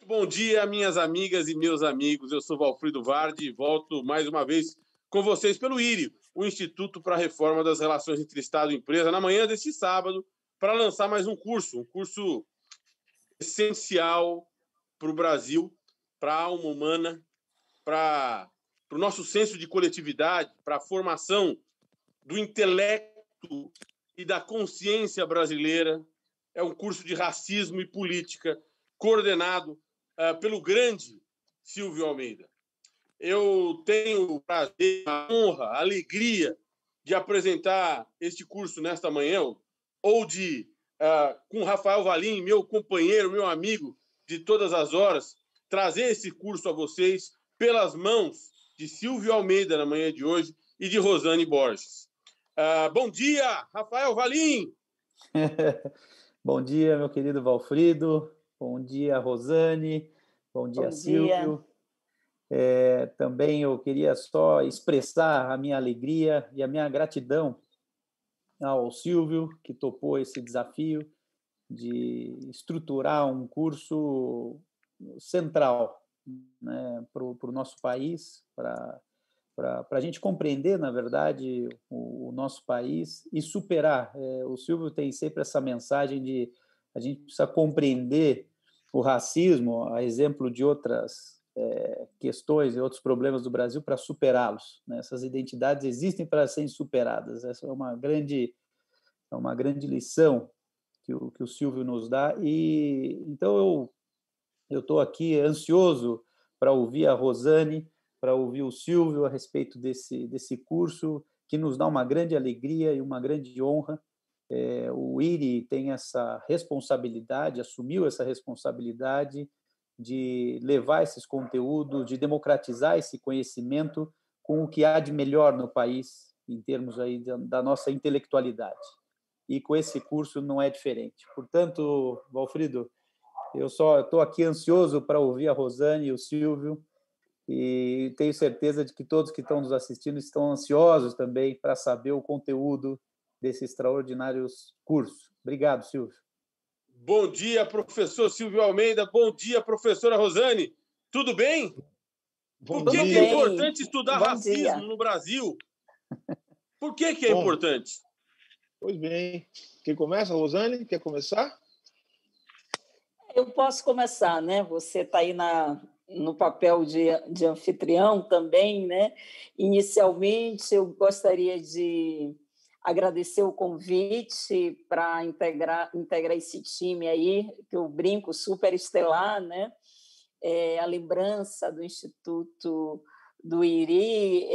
Bom dia, minhas amigas e meus amigos. Eu sou Valfrido Vardi e volto mais uma vez com vocês pelo IRI, o Instituto para a Reforma das Relações entre Estado e Empresa, na manhã deste sábado, para lançar mais um curso essencial para o Brasil, para a alma humana, para o nosso senso de coletividade, para a formação do intelecto e da consciência brasileira. É um curso de racismo e política coordenado pelo grande Silvio Almeida. Eu tenho o prazer, a honra, a alegria de apresentar este curso nesta manhã, com Rafael Valim, meu companheiro, meu amigo de todas as horas, trazer esse curso a vocês pelas mãos de Silvio Almeida na manhã de hoje e de Rosane Borges. Bom dia, Rafael Valim! Bom dia, meu querido Valfrido. Bom dia, Rosane. Bom dia, Silvio. Também eu queria só expressar a minha alegria e a minha gratidão ao Silvio, que topou esse desafio de estruturar um curso central, né, para o nosso país, para a gente compreender, na verdade, o nosso país e superar. O Silvio tem sempre essa mensagem de a gente precisa compreender o racismo, a exemplo de outras questões e outros problemas do Brasil, para superá-los, né? Essas identidades existem para serem superadas. Essa é uma grande lição que o Silvio nos dá. E então eu estou aqui ansioso para ouvir a Rosane, para ouvir o Silvio a respeito desse curso, que nos dá uma grande alegria e uma grande honra. O IRI tem essa responsabilidade, assumiu essa responsabilidade de levar esses conteúdos, de democratizar esse conhecimento com o que há de melhor no país, em termos aí da nossa intelectualidade. E com esse curso não é diferente. Portanto, Valfrido, eu só estou aqui ansioso para ouvir a Rosane e o Silvio, e tenho certeza de que todos que estão nos assistindo estão ansiosos também para saber o conteúdo desse extraordinário curso. Obrigado, Silvio. Bom dia, professor Silvio Almeida. Bom dia, professora Rosane. Tudo bem? Por que é importante estudar racismo no Brasil? Por que é importante? Pois bem. Quem começa, Rosane? Quer começar? Eu posso começar, né? Você está aí no papel de anfitrião também, né? Inicialmente, eu gostaria de agradecer o convite para integrar esse time aí, que eu brinco, super estelar, né? A lembrança do Instituto do IRI,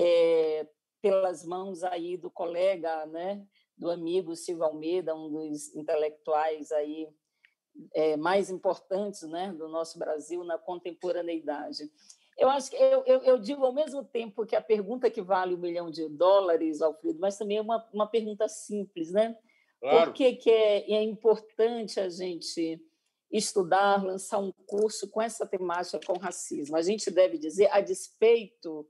pelas mãos aí do colega, né? Do amigo Silvio Almeida, um dos intelectuais aí mais importantes, né, do nosso Brasil na contemporaneidade. Eu acho que eu digo ao mesmo tempo que a pergunta que vale $1 milhão, Alfredo, mas também é uma pergunta simples, né? Claro. Por que é importante a gente estudar, lançar um curso com essa temática, com racismo? A gente deve dizer, a despeito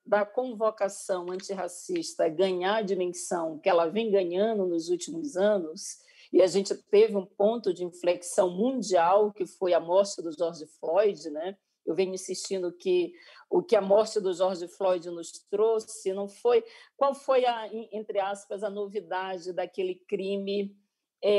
da convocação antirracista ganhar a dimensão que ela vem ganhando nos últimos anos, e a gente teve um ponto de inflexão mundial, que foi a morte do George Floyd, né? Eu venho insistindo que o que a morte do George Floyd nos trouxe não foi... Qual foi, entre aspas, a novidade daquele crime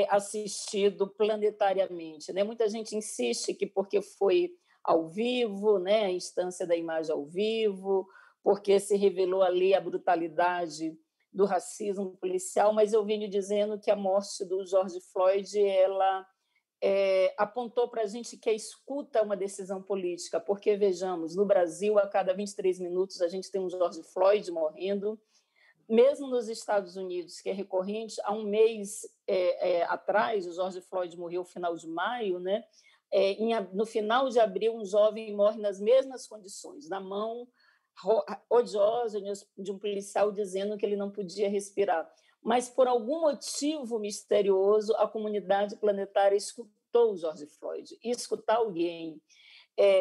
assistido planetariamente, né? Muita gente insiste que porque foi ao vivo, né? A instância da imagem ao vivo, porque se revelou ali a brutalidade do racismo policial, mas eu venho dizendo que a morte do George Floyd ela apontou para a gente que a escuta é uma decisão política, porque, vejamos, no Brasil, a cada 23 minutos a gente tem um George Floyd morrendo, mesmo nos Estados Unidos, que é recorrente, há um mês atrás, o George Floyd morreu no final de maio, né? No final de abril, um jovem morre nas mesmas condições, na mão odiosa de um policial dizendo que ele não podia respirar. Mas, por algum motivo misterioso, a comunidade planetária escutou o George Floyd. E escutar alguém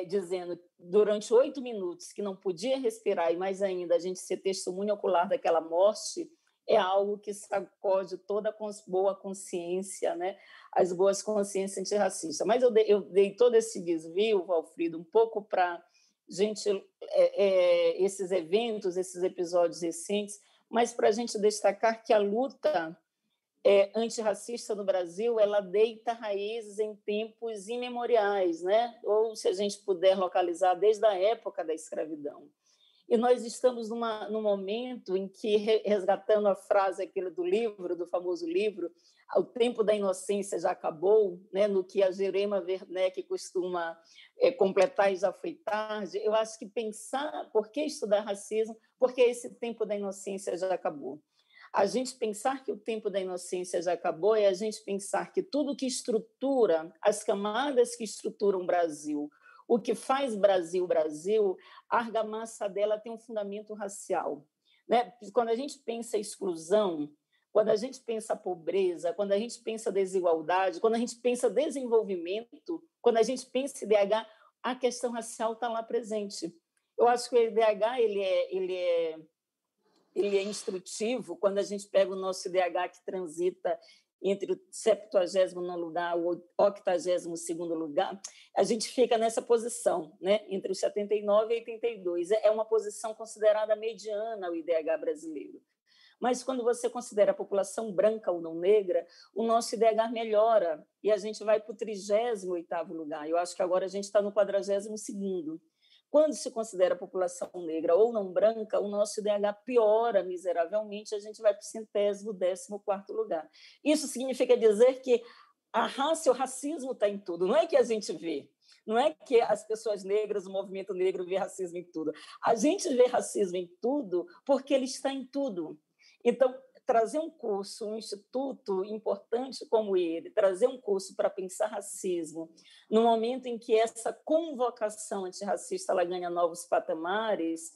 dizendo durante 8 minutos que não podia respirar, e mais ainda a gente ser testemunha ocular daquela morte, é algo que sacode toda a boa consciência, né? As boas consciências antirracistas. Mas eu dei todo esse desvio, Valfrido, um pouco para gente esses eventos, esses episódios recentes, mas para a gente destacar que a luta antirracista no Brasil, ela deita raízes em tempos imemoriais, né? Ou, se a gente puder localizar, desde a época da escravidão. E nós estamos num momento em que, resgatando a frase aquele do livro, do famoso livro, o tempo da inocência já acabou, né? No que a Jurema Werneck costuma completar e já foi tarde, eu acho que pensar, por que estudar racismo? Porque esse tempo da inocência já acabou. A gente pensar que o tempo da inocência já acabou é a gente pensar que tudo que estrutura, as camadas que estruturam o Brasil, o que faz Brasil, a argamassa dela tem um fundamento racial, né? Quando a gente pensa exclusão, quando a gente pensa pobreza, quando a gente pensa desigualdade, quando a gente pensa desenvolvimento, quando a gente pensa IDH, a questão racial está lá presente. Eu acho que o IDH ele é instrutivo quando a gente pega o nosso IDH que transita entre o 70º lugar e o 82º lugar, a gente fica nessa posição, né? Entre os 79 e 82. É uma posição considerada mediana o IDH brasileiro. Mas quando você considera a população branca ou não negra, o nosso IDH melhora e a gente vai para o 38º lugar. Eu acho que agora a gente está no 42º. Quando se considera a população negra ou não branca, o nosso IDH piora miseravelmente, a gente vai para o 114º lugar. Isso significa dizer que a raça e o racismo está em tudo. Não é que a gente vê, não é que as pessoas negras, o movimento negro vê racismo em tudo. A gente vê racismo em tudo porque ele está em tudo. Então, trazer um curso, um instituto importante como ele, trazer um curso para pensar racismo, no momento em que essa convocação antirracista ela ganha novos patamares,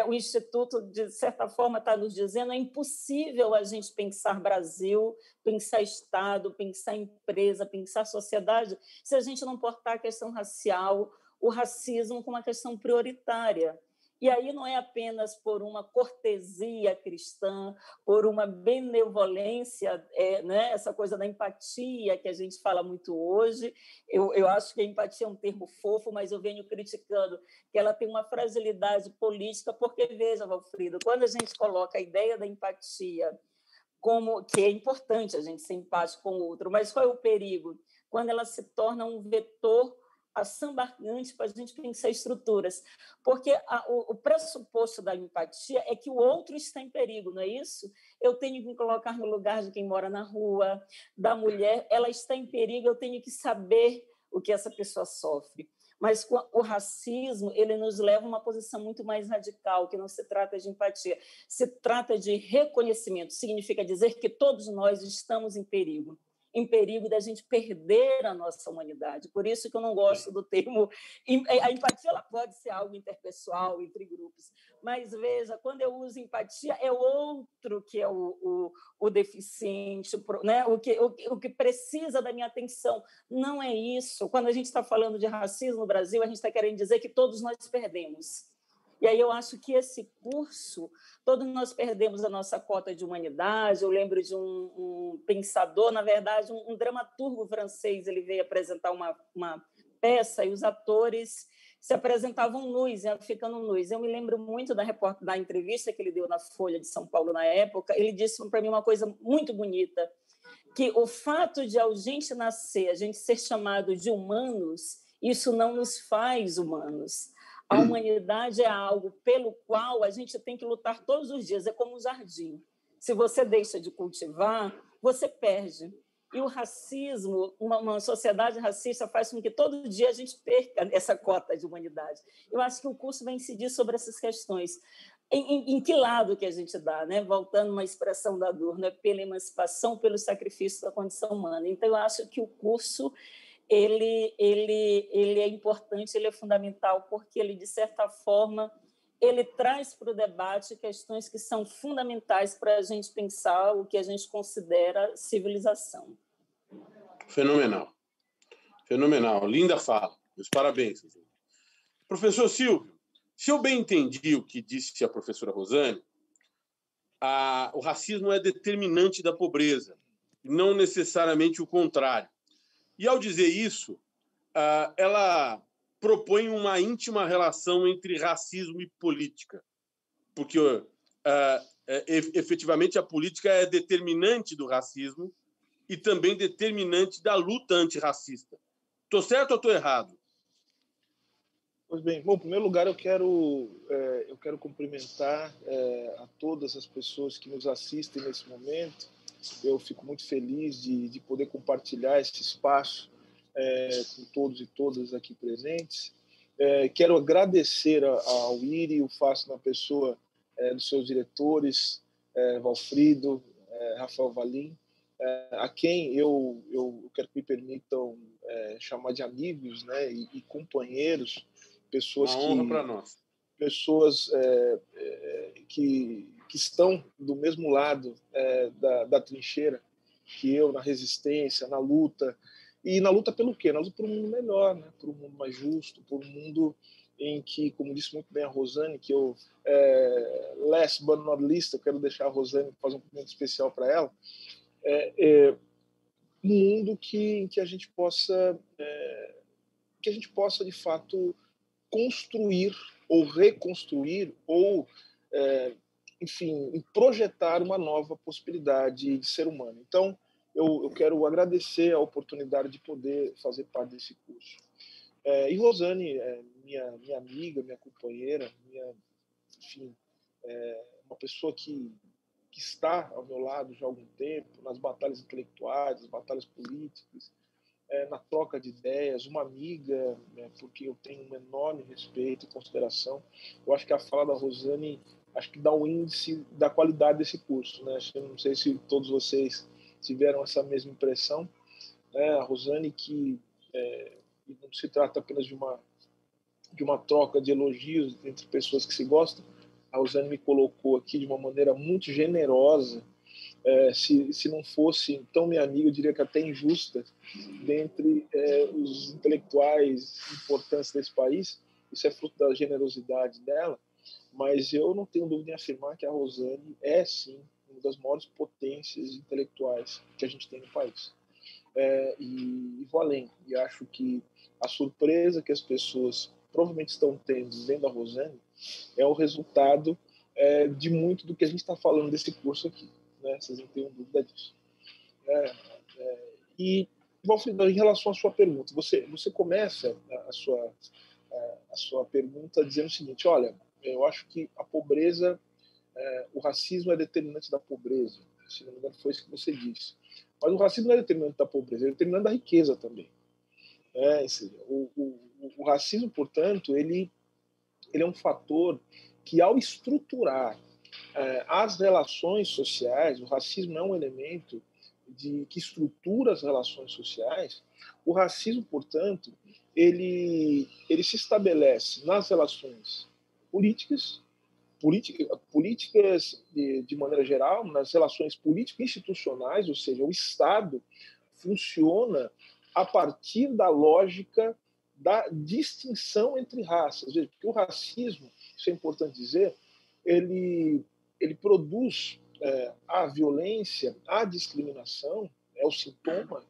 o Instituto, de certa forma, está nos dizendo que é impossível a gente pensar Brasil, pensar Estado, pensar empresa, pensar sociedade, se a gente não portar a questão racial, o racismo como uma questão prioritária. E aí não é apenas por uma cortesia cristã, por uma benevolência, né? Essa coisa da empatia que a gente fala muito hoje. Eu acho que a empatia é um termo fofo, mas eu venho criticando que ela tem uma fragilidade política, porque, veja, Valfrido, quando a gente coloca a ideia da empatia como que é importante a gente ser empático com o outro, mas qual é o perigo? Quando ela se torna um vetor assambarcante para a gente pensar estruturas, porque o pressuposto da empatia é que o outro está em perigo, não é isso? Eu tenho que me colocar no lugar de quem mora na rua, da mulher, ela está em perigo, eu tenho que saber o que essa pessoa sofre. Mas o racismo ele nos leva a uma posição muito mais radical, que não se trata de empatia, se trata de reconhecimento, significa dizer que todos nós estamos em perigo da gente perder a nossa humanidade. Por isso que eu não gosto do termo... A empatia ela pode ser algo interpessoal, entre grupos, mas, veja, quando eu uso empatia, é o outro que é o deficiente, né? o que precisa da minha atenção. Não é isso. Quando a gente está falando de racismo no Brasil, a gente está querendo dizer que todos nós perdemos. E aí eu acho que esse curso, todos nós perdemos a nossa cota de humanidade. Eu lembro de um pensador, na verdade, um dramaturgo francês, ele veio apresentar uma peça e os atores se apresentavam nus, ficando nus. Eu me lembro muito da entrevista que ele deu na Folha de São Paulo na época. Ele disse para mim uma coisa muito bonita, que o fato de a gente nascer, a gente ser chamado de humanos, isso não nos faz humanos. A humanidade é algo pelo qual a gente tem que lutar todos os dias. É como um jardim. Se você deixa de cultivar, você perde. E o racismo, uma sociedade racista, faz com que todo dia a gente perca essa cota de humanidade. Eu acho que o curso vai incidir sobre essas questões. Em que lado que a gente dá, né? Voltando uma expressão da Adorno, pela emancipação, pelo sacrifício da condição humana. Então, eu acho que o curso... Ele é importante, ele é fundamental, porque ele, de certa forma, ele traz para o debate questões que são fundamentais para a gente pensar o que a gente considera civilização. Fenomenal. Fenomenal. Linda fala. Meus parabéns. Professor Silvio, se eu bem entendi o que disse a professora Rosane, o racismo é determinante da pobreza, não necessariamente o contrário. E, ao dizer isso, ela propõe uma íntima relação entre racismo e política, porque efetivamente a política é determinante do racismo e também determinante da luta antirracista. Estou certo ou estou errado? Pois bem, bom, em primeiro lugar eu quero cumprimentar a todas as pessoas que nos assistem nesse momento. Eu fico muito feliz de poder compartilhar esse espaço com todos e todas aqui presentes. Quero agradecer ao IRI, o faço na pessoa dos seus diretores, Valfrido, Rafael Valim, a quem eu quero que me permitam chamar de amigos, né, e companheiros, pessoas uma honra para nós. Pessoas que estão do mesmo lado da trincheira que eu, na resistência, na luta. E na luta pelo quê? Na luta por um mundo melhor, né? Por um mundo mais justo, por um mundo em que, como disse muito bem a Rosane, que eu, last but not least, eu quero deixar a Rosane fazer um momento especial para ela, um mundo em que a gente possa, de fato, construir ou reconstruir ou, enfim, projetar uma nova possibilidade de ser humano. Então, eu quero agradecer a oportunidade de poder fazer parte desse curso. E Rosane, minha amiga, minha companheira, enfim, uma pessoa que está ao meu lado já há algum tempo, nas batalhas intelectuais, nas batalhas políticas, na troca de ideias, uma amiga, porque eu tenho um enorme respeito e consideração. Eu acho que a fala da Rosane acho que dá um índice da qualidade desse curso, né? Eu não sei se todos vocês tiveram essa mesma impressão, né? A Rosane, que não se trata apenas de uma troca de elogios entre pessoas que se gostam. A Rosane me colocou aqui de uma maneira muito generosa. Se não fosse tão minha amiga, eu diria que até injusta, dentre os intelectuais importantes desse país. Isso é fruto da generosidade dela, mas eu não tenho dúvida em afirmar que a Rosane é, sim, uma das maiores potências intelectuais que a gente tem no país. E vou além, e acho que a surpresa que as pessoas provavelmente estão tendo vendo a Rosane é o resultado de muito do que a gente está falando desse curso aqui. Né? Vocês não têm dúvida disso. E, Valfrido, em relação à sua pergunta, você começa a sua pergunta dizendo o seguinte: olha, eu acho que a pobreza, o racismo é determinante da pobreza. Se não me engano, foi isso que você disse. Mas o racismo não é determinante da pobreza, é determinante da riqueza também. O racismo, portanto, ele é um fator que, ao estruturar as relações sociais, o racismo é um elemento que estrutura as relações sociais. O racismo, portanto, ele se estabelece nas relações políticas de maneira geral, nas relações político-institucionais, ou seja, o Estado funciona a partir da lógica da distinção entre raças. Porque o racismo, isso é importante dizer, ele produz a violência, a discriminação, é o sintoma,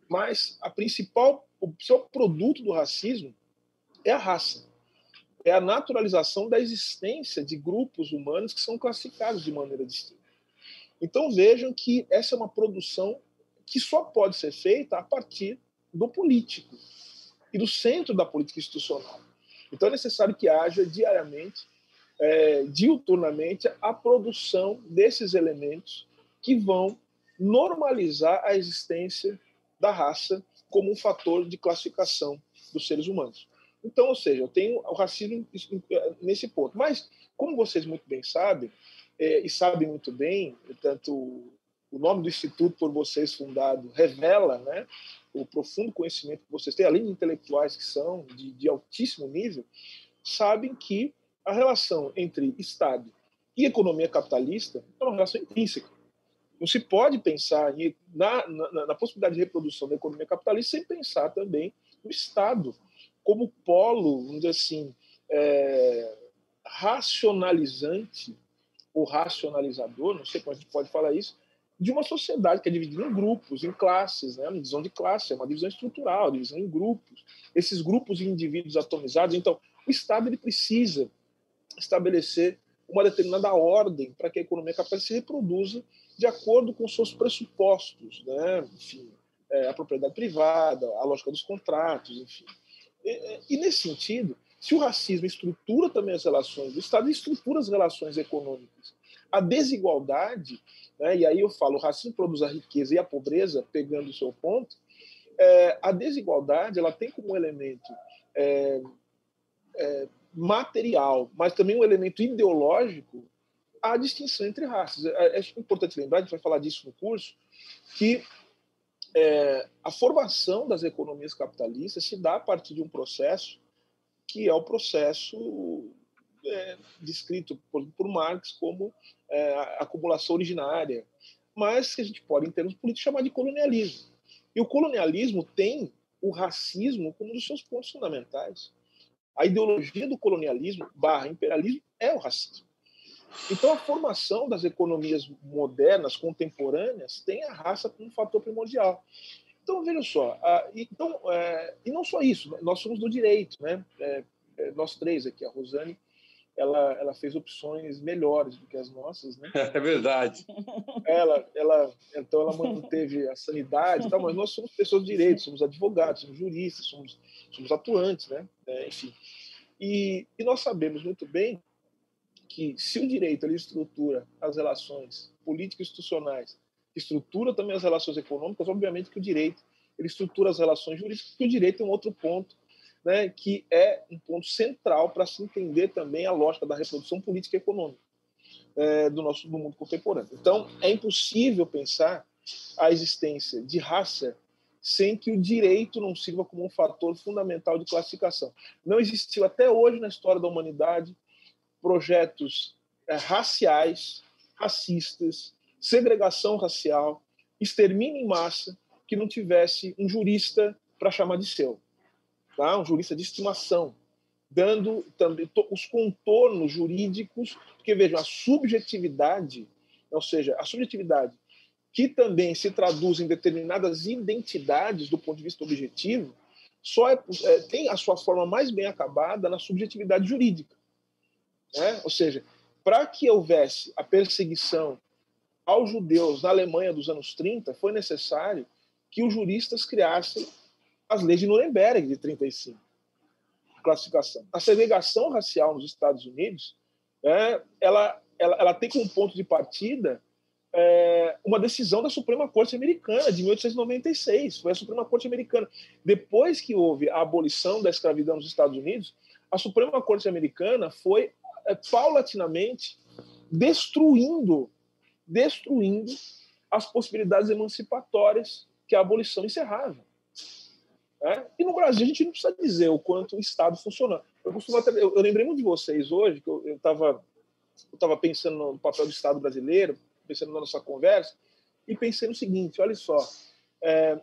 mas o principal produto do racismo é a raça. É a naturalização da existência de grupos humanos que são classificados de maneira distinta. Então vejam que essa é uma produção que só pode ser feita a partir do político e do centro da política institucional. Então é necessário que haja diariamente, diuturnamente, a produção desses elementos que vão normalizar a existência da raça como um fator de classificação dos seres humanos. Então, ou seja, eu tenho o racismo nesse ponto. Mas, como vocês muito bem sabem, e sabem muito bem, tanto o nome do instituto por vocês fundado revela, né, o profundo conhecimento que vocês têm, além de intelectuais que são de altíssimo nível, sabem que a relação entre Estado e economia capitalista é uma relação intrínseca. Não se pode pensar na possibilidade de reprodução da economia capitalista sem pensar também no Estado como polo, vamos dizer assim, racionalizante ou racionalizador, não sei como a gente pode falar isso, de uma sociedade que é dividida em grupos, em classes, né? Uma divisão de classe, é uma divisão estrutural, divisão em grupos. Esses grupos de indivíduos atomizados. Então, o Estado ele precisa estabelecer uma determinada ordem para que a economia capaz se reproduza de acordo com seus pressupostos, né? Enfim, a propriedade privada, a lógica dos contratos, enfim. E nesse sentido, se o racismo estrutura também as relações do Estado, estrutura as relações econômicas. A desigualdade, né, e aí eu falo, o racismo produz a riqueza e a pobreza, pegando o seu ponto, a desigualdade ela tem como elemento material, mas também um elemento ideológico, a distinção entre raças. Acho importante lembrar, a gente vai falar disso no curso, que a formação das economias capitalistas se dá a partir de um processo que é o processo descrito por Marx como a acumulação originária, mas que a gente pode, em termos políticos, chamar de colonialismo. E o colonialismo tem o racismo como um dos seus pontos fundamentais. A ideologia do colonialismo / imperialismo é o racismo. Então, a formação das economias modernas, contemporâneas, tem a raça como um fator primordial. Então, veja só, e não só isso, nós somos do direito, né? Nós três aqui, a Rosane, ela fez opções melhores do que as nossas, né? É verdade. Então ela manteve a sanidade, e tal, mas nós somos pessoas de direito, somos advogados, somos juristas, somos atuantes, né? Enfim. E nós sabemos muito bem que se o direito ele estrutura as relações político-institucionais, estrutura também as relações econômicas, obviamente que o direito ele estrutura as relações jurídicas, porque o direito tem um outro ponto, né, que é um ponto central para se entender também a lógica da reprodução política e econômica do mundo contemporâneo. Então, é impossível pensar a existência de raça sem que o direito não sirva como um fator fundamental de classificação. Não existiu até hoje na história da humanidade projetos raciais, racistas, segregação racial, extermínio em massa, que não tivesse um jurista para chamar de seu, tá? Um jurista de estimação, dando também os contornos jurídicos, porque, vejam, a subjetividade, ou seja, a subjetividade que também se traduz em determinadas identidades do ponto de vista objetivo, só tem a sua forma mais bem acabada na subjetividade jurídica. Né? Ou seja, para que houvesse a perseguição aos judeus na Alemanha dos anos 30, foi necessário que os juristas criassem as leis de Nuremberg de 35. Classificação. A segregação racial nos Estados Unidos, ela tem como ponto de partida uma decisão da Suprema Corte Americana de 1896. Foi a Suprema Corte Americana. Depois que houve a abolição da escravidão nos Estados Unidos, a Suprema Corte Americana foi paulatinamente destruindo as possibilidades emancipatórias que a abolição encerrava. E no Brasil a gente não precisa dizer o quanto o Estado funciona. Eu lembrei muito de vocês hoje, que eu estava pensando no papel do Estado brasileiro, pensando na nossa conversa, e pensei no seguinte: olha só,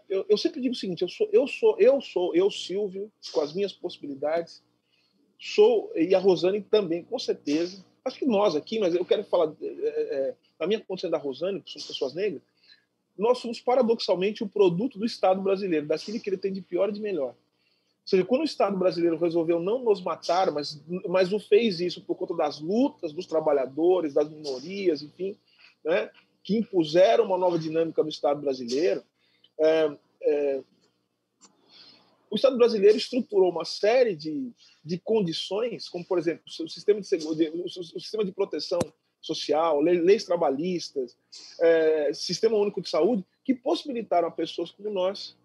eu sempre digo o seguinte, eu, Silvio, com as minhas possibilidades, e a Rosane também, com certeza, acho que nós aqui, mas eu quero falar da minha condição da Rosane, que somos pessoas negras, nós somos paradoxalmente o produto do Estado brasileiro, daquilo que ele tem de pior e de melhor. Ou seja, quando o Estado brasileiro resolveu não nos matar, mas o fez isso por conta das lutas dos trabalhadores, das minorias, enfim, né, que impuseram uma nova dinâmica no Estado brasileiro, o Estado brasileiro estruturou uma série de condições, como, por exemplo, o sistema de proteção social, leis trabalhistas, sistema único de saúde, que possibilitaram a pessoas como nós,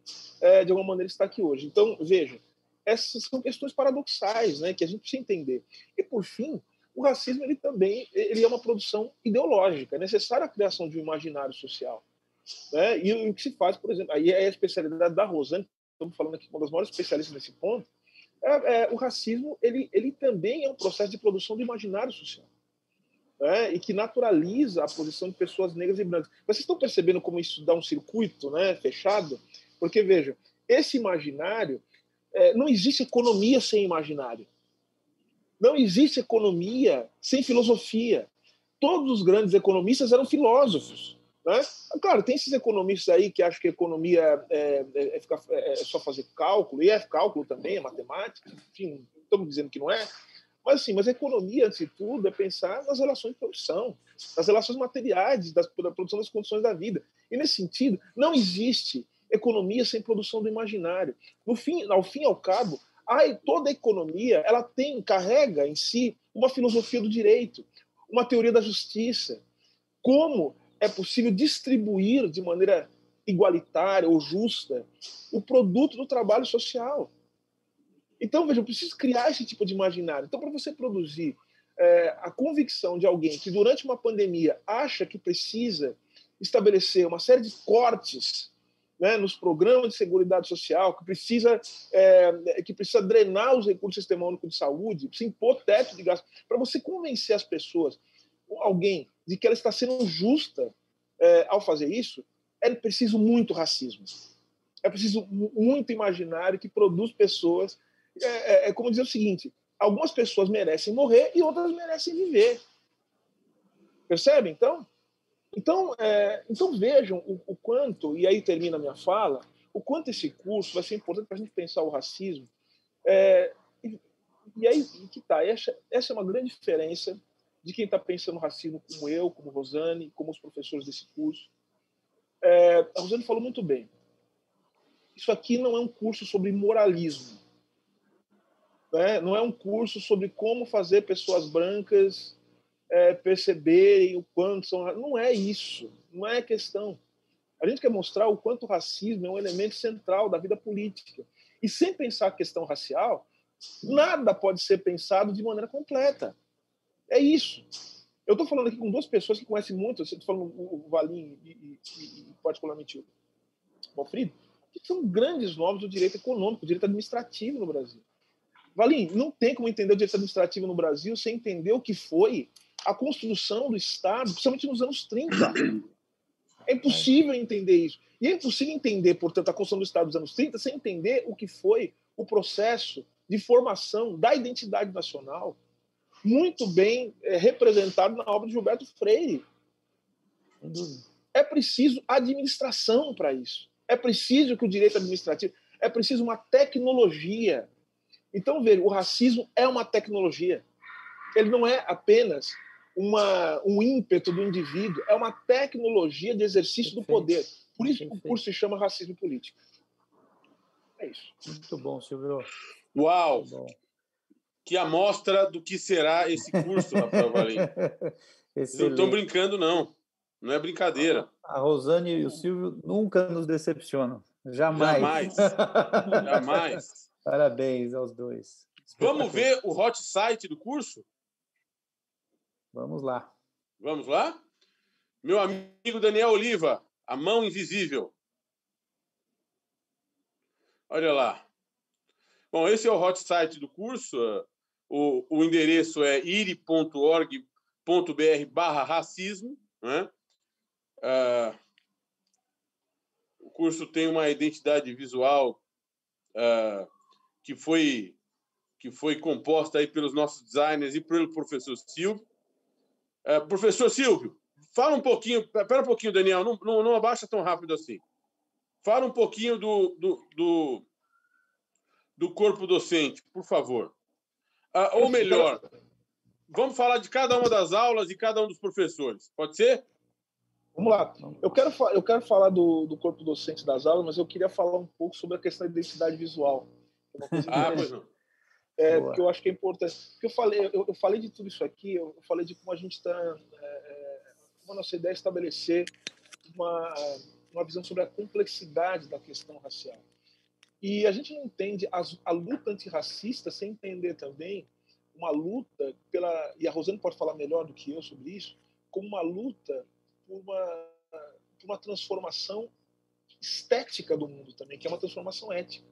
de alguma maneira, estar aqui hoje. Então, veja, essas são questões paradoxais, né, que a gente precisa entender. E, por fim, o racismo ele é uma produção ideológica, é necessária a criação de um imaginário social. Né? E o que se faz, por exemplo, aí é a especialidade da Rosane, estamos falando aqui com uma das maiores especialistas nesse ponto, o racismo ele também é um processo de produção do imaginário social. E que naturaliza a posição de pessoas negras e brancas. Vocês estão percebendo como isso dá um circuito, né, fechado? Porque, veja, esse imaginário, não existe economia sem imaginário. Não existe economia sem filosofia. todos os grandes economistas eram filósofos. Né? Claro, tem esses economistas aí que acham que a economia é só fazer cálculo, e é cálculo também, é matemática, enfim, não estamos dizendo que não é, mas a economia, antes de tudo, é pensar nas relações de produção, nas relações materiais, da produção das condições da vida. E, nesse sentido, não existe economia sem produção do imaginário. Ao fim e ao cabo, toda economia ela carrega em si uma filosofia do direito, uma teoria da justiça, como é possível distribuir de maneira igualitária ou justa o produto do trabalho social. Então, veja, eu preciso criar esse tipo de imaginário. Então, para você produzir a convicção de alguém que, durante uma pandemia, acha que precisa estabelecer uma série de cortes, né, nos programas de seguridade social, que precisa drenar os recursos do Sistema Único de Saúde, precisa impor teto de gasto, para você convencer as pessoas, alguém, de que ela está sendo justa ao fazer isso, é preciso muito racismo. É preciso muito imaginário que produz pessoas. É como dizer o seguinte: algumas pessoas merecem morrer e outras merecem viver. Percebe, então? Então vejam o quanto, e aí termina a minha fala, o quanto esse curso vai ser importante para a gente pensar o racismo. E aí que está. Essa é uma grande diferença de quem está pensando racismo como eu, como Rosane, como os professores desse curso. A Rosane falou muito bem. Isso aqui não é um curso sobre moralismo. Né? Não é um curso sobre como fazer pessoas brancas perceberem o quanto são... Não é isso. Não é a questão. A gente quer mostrar o quanto o racismo é um elemento central da vida política. E sem pensar a questão racial, nada pode ser pensado de maneira completa. É isso. Eu estou falando aqui com duas pessoas que conhecem muito, estou falando o Valim e particularmente o Valfrido, que são grandes nomes do direito econômico, do direito administrativo no Brasil. Valim, não tem como entender o direito administrativo no Brasil sem entender o que foi a construção do Estado, principalmente nos anos 30. É impossível entender isso. E é impossível entender, portanto, a construção do Estado dos anos 30 sem entender o que foi o processo de formação da identidade nacional, muito bem representado na obra de Gilberto Freire. É preciso administração para isso. É preciso que o direito administrativo... É preciso uma tecnologia. Então, veja, o racismo é uma tecnologia. Ele não é apenas um ímpeto do indivíduo, é uma tecnologia de exercício do poder. Por isso que o curso se chama Racismo Político. É isso. Muito bom, Silvio. Uau! Bom. Que amostra do que será esse curso, Rafael Valim. Vocês não estão brincando, não. Não é brincadeira. A Rosane e o Silvio nunca nos decepcionam. Jamais. Jamais. Parabéns aos dois. Vamos ver o hot site do curso? Vamos lá. Vamos lá? Meu amigo Daniel Oliva, a mão invisível. Olha lá. Bom, esse é o hot site do curso. O endereço é iri.org.br/racismo. Né? O curso tem uma identidade visual que foi composta aí pelos nossos designers e pelo professor Silvio. Professor Silvio, fala um pouquinho... Espera um pouquinho, Daniel, não abaixa tão rápido assim. Fala um pouquinho do corpo docente, por favor. Ou melhor, vamos falar de cada uma das aulas e cada um dos professores. Pode ser? Vamos lá. Eu quero falar do corpo docente das aulas, mas eu queria falar um pouco sobre a questão da identidade visual. Pois não. Porque eu acho que é importante. Porque eu falei de tudo isso aqui, eu falei de como a gente está... como a nossa ideia é estabelecer uma visão sobre a complexidade da questão racial. E a gente não entende a luta antirracista sem entender também uma luta pela... E a Rosane pode falar melhor do que eu sobre isso, como uma luta por uma transformação estética do mundo também, que é uma transformação ética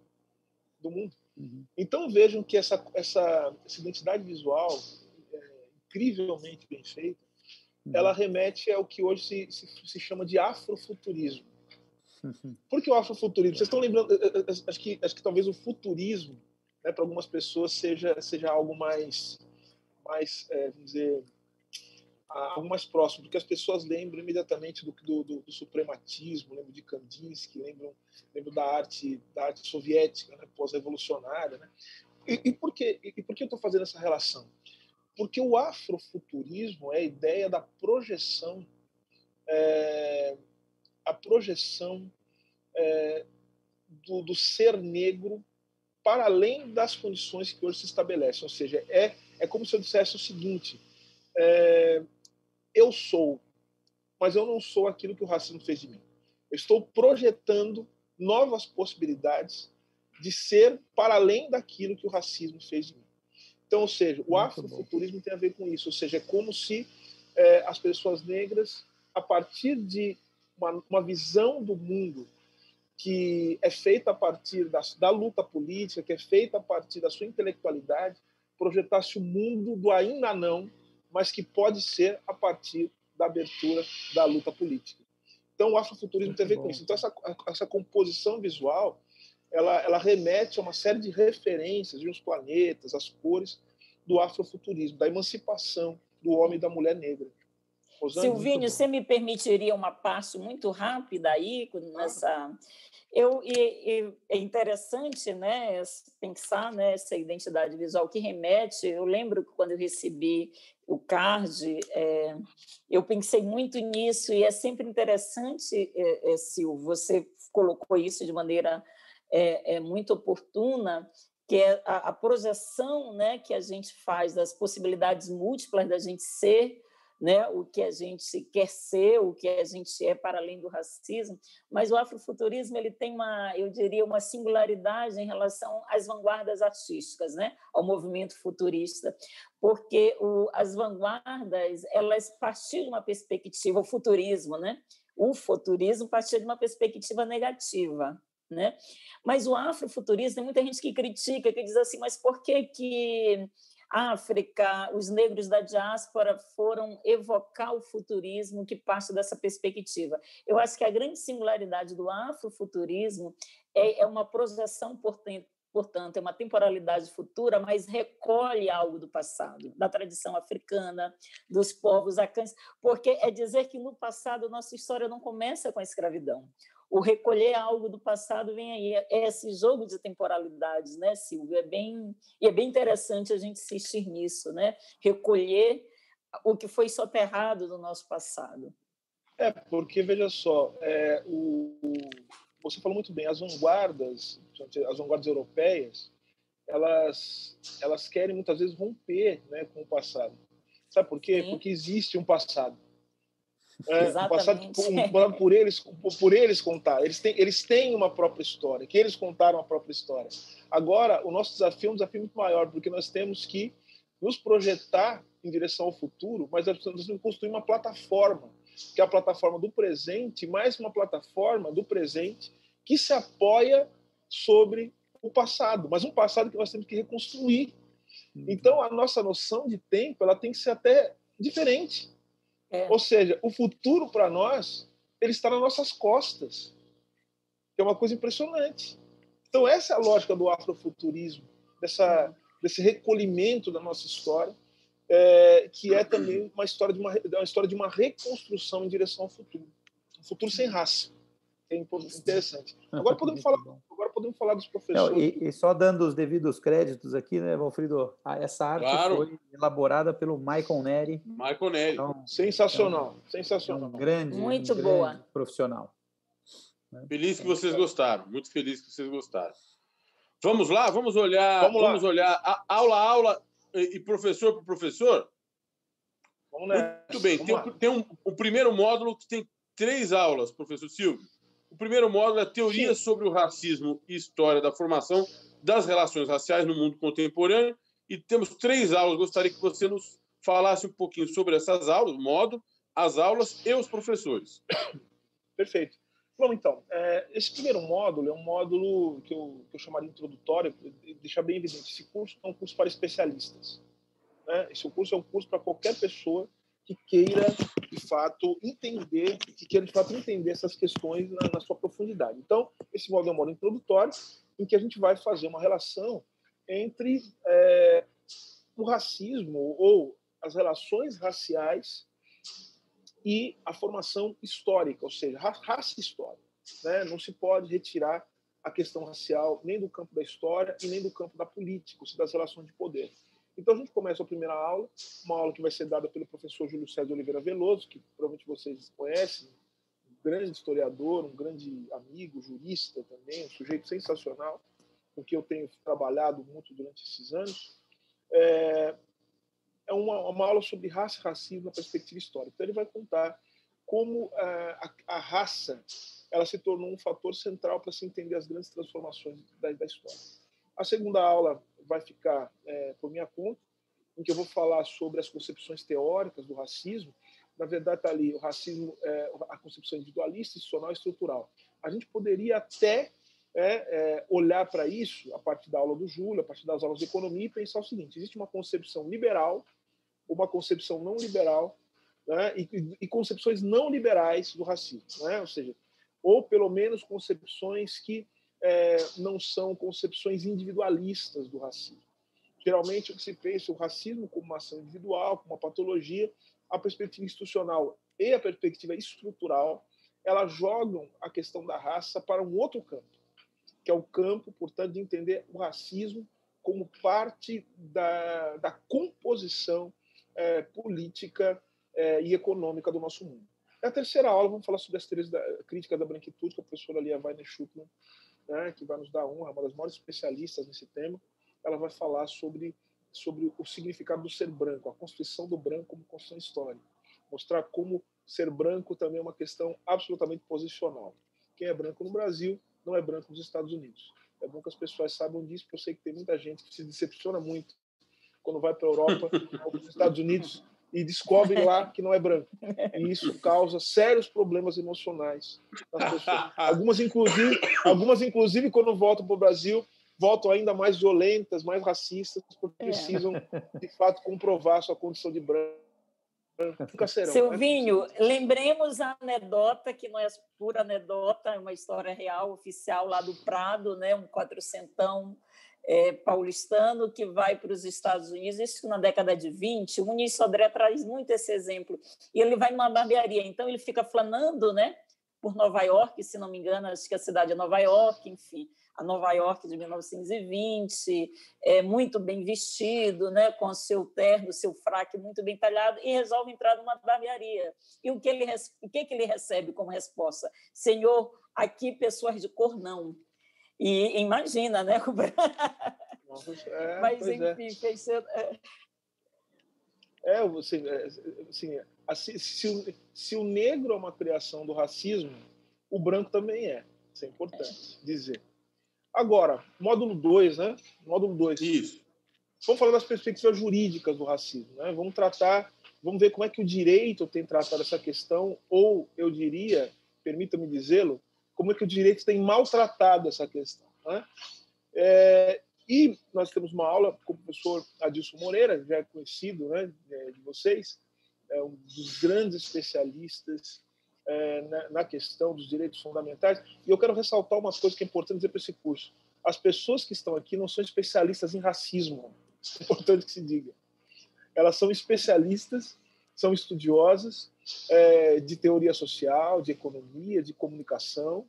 do mundo. Uhum. Então vejam que essa identidade visual, incrivelmente bem feita, ela remete ao que hoje se chama de afrofuturismo. Por que o afrofuturismo? Vocês estão lembrando? Acho que talvez o futurismo, né, para algumas pessoas seja algo mais vamos dizer, algo mais próximo, porque as pessoas lembram imediatamente do suprematismo, lembram de Kandinsky, lembram da arte soviética, né, pós-revolucionária. Né? E por que eu estou fazendo essa relação? Porque o afrofuturismo é a ideia da projeção, do ser negro para além das condições que hoje se estabelecem. Ou seja, é como se eu dissesse o seguinte: eu sou, mas eu não sou aquilo que o racismo fez de mim. Eu estou projetando novas possibilidades de ser para além daquilo que o racismo fez de mim. Então, ou seja, o afrofuturismo tem a ver com isso. Ou seja, é como se as pessoas negras, a partir de uma visão do mundo que é feita a partir da luta política, que é feita a partir da sua intelectualidade, projetasse o mundo do ainda não, mas que pode ser a partir da abertura da luta política. Então, o afrofuturismo tem a ver com isso. Então, essa composição visual, ela remete a uma série de referências, de uns planetas, as cores do afrofuturismo, da emancipação do homem e da mulher negra. Rosane, Silvinho, você me permitiria uma parte muito rápida aí nessa... É interessante, né, pensar nessa identidade visual que remete. Eu lembro que quando eu recebi o card, eu pensei muito nisso, e é sempre interessante, Silvio, você colocou isso de maneira muito oportuna, que é a projeção, né, que a gente faz das possibilidades múltiplas da gente ser, né, o que a gente quer ser, o que a gente é para além do racismo. Mas o afrofuturismo ele tem eu diria, uma singularidade em relação às vanguardas artísticas, né, ao movimento futurista, porque as vanguardas elas partiam de uma perspectiva, o futurismo, né, o futurismo partia de uma perspectiva negativa, né? Mas o afrofuturismo, tem muita gente que critica, que diz assim, mas por que África, os negros da diáspora foram evocar o futurismo que parte dessa perspectiva? Eu acho que a grande singularidade do afrofuturismo é uma projeção, portanto, é uma temporalidade futura, mas recolhe algo do passado, da tradição africana, dos povos acanes, porque é dizer que no passado nossa história não começa com a escravidão. O recolher algo do passado vem aí. É esse jogo de temporalidades, né, Silvio? É bem interessante a gente insistir nisso, né? Recolher o que foi soterrado do nosso passado. Porque, veja só, você falou muito bem, as vanguardas europeias, elas querem muitas vezes romper, né, com o passado. Sabe por quê? Sim. Porque existe um passado. Um passado por eles contar. Eles têm uma própria história, que eles contaram a própria história. Agora, o nosso desafio é um desafio muito maior, porque nós temos que nos projetar em direção ao futuro, mas nós temos que construir uma plataforma, que é a plataforma do presente, mais uma plataforma do presente que se apoia sobre o passado, mas um passado que nós temos que reconstruir. Então, a nossa noção de tempo ela tem que ser até diferente. Ou seja, o futuro para nós ele está nas nossas costas, que é uma coisa impressionante. Então essa é a lógica do afrofuturismo, desse recolhimento da nossa história, que é também uma história de uma reconstrução em direção ao futuro, um futuro sem raça. É interessante. Agora podemos falar dos professores. Não, e só dando os devidos créditos aqui, né, Valfrido? Essa arte foi elaborada pelo Michael Neri. Michael Neri. Então, sensacional. Um grande profissional. Feliz que vocês gostaram. Muito feliz que vocês gostaram. Vamos lá? Vamos olhar aula e professor por professor? Vamos nessa. Muito bem. Tem um primeiro módulo que tem 3 aulas, professor Silvio. O primeiro módulo é Teoria sobre o Racismo e História da Formação das Relações Raciais no Mundo Contemporâneo. E temos 3 aulas. Gostaria que você nos falasse um pouquinho sobre essas aulas, o módulo, as aulas e os professores. Perfeito. Bom, então, esse primeiro módulo é um módulo que eu chamaria introdutório, deixar bem evidente, esse curso é um curso para especialistas. Né? Esse curso é um curso para qualquer pessoa que queira, de fato, entender essas questões na sua profundidade. Então, esse módulo é um módulo introdutório, em que a gente vai fazer uma relação entre o racismo ou as relações raciais e a formação histórica, ou seja, raça e história, né? Não se pode retirar a questão racial nem do campo da história e nem do campo da política, ou seja, das relações de poder. Então, a gente começa a primeira aula, uma aula que vai ser dada pelo professor Júlio César Oliveira Veloso, que provavelmente vocês conhecem, um grande historiador, um grande amigo, jurista também, um sujeito sensacional, com quem eu tenho trabalhado muito durante esses anos. É uma aula sobre raça e racismo na perspectiva histórica. Então, ele vai contar como a raça ela se tornou um fator central para se entender as grandes transformações da história. A segunda aula vai ficar por minha conta, em que eu vou falar sobre as concepções teóricas do racismo. Na verdade, está ali o racismo, a concepção individualista, institucional e estrutural. A gente poderia até olhar para isso a partir da aula do Júlio, a partir das aulas de economia, e pensar o seguinte: existe uma concepção liberal, uma concepção não liberal, né, e concepções não liberais do racismo, né? Ou seja, ou pelo menos concepções que não são concepções individualistas do racismo. Geralmente, o que se pensa o racismo como uma ação individual, como uma patologia, a perspectiva institucional e a perspectiva estrutural, elas jogam a questão da raça para um outro campo, que é o campo, portanto, de entender o racismo como parte da composição política e econômica do nosso mundo. Na terceira aula, vamos falar sobre as teorias da crítica da branquitude, com a professora Lia Weiner Schuckmann, né, que vai nos dar honra, uma das maiores especialistas nesse tema. Ela vai falar sobre o significado do ser branco, a construção do branco como construção histórica, mostrar como ser branco também é uma questão absolutamente posicional. Quem é branco no Brasil não é branco nos Estados Unidos. É bom que as pessoas saibam disso, porque eu sei que tem muita gente que se decepciona muito quando vai para a Europa ou para os Estados Unidos e descobre lá que não é branco. E isso causa sérios problemas emocionais nas pessoas. Algumas, inclusive, quando voltam para o Brasil, voltam ainda mais violentas, mais racistas, porque precisam, de fato, comprovar sua condição de branco. Nunca serão. Silvinho, lembremos a anedota, que não é pura anedota, é uma história real, oficial, lá do Prado, né? Um quatrocentão paulistano que vai para os Estados Unidos, isso na década de 20, o Muniz Sodré traz muito esse exemplo, e ele vai numa barbearia, então ele fica flanando, né, por Nova York, se não me engano, acho que a cidade é Nova York, enfim, a Nova York de 1920, muito bem vestido, né, com seu terno, seu fraque muito bem talhado, e resolve entrar numa barbearia. E o que ele recebe como resposta? Senhor, aqui pessoas de cor não. E imagina, né? Mas, enfim, fez ser... se o negro é uma criação do racismo, o branco também é. Isso é importante dizer. Agora, módulo 2, né? Módulo 2. Isso. Vamos falar das perspectivas jurídicas do racismo, né? Vamos ver como é que o direito tem tratado essa questão, ou eu diria, permita-me dizê-lo, como é que o direito tem maltratado essa questão, né? E nós temos uma aula com o professor Adilson Moreira, já é conhecido, né, de vocês, é um dos grandes especialistas na questão dos direitos fundamentais. E eu quero ressaltar umas coisas que é importante dizer para esse curso. As pessoas que estão aqui não são especialistas em racismo, é importante que se diga. Elas são especialistas, são estudiosas de teoria social, de economia, de comunicação,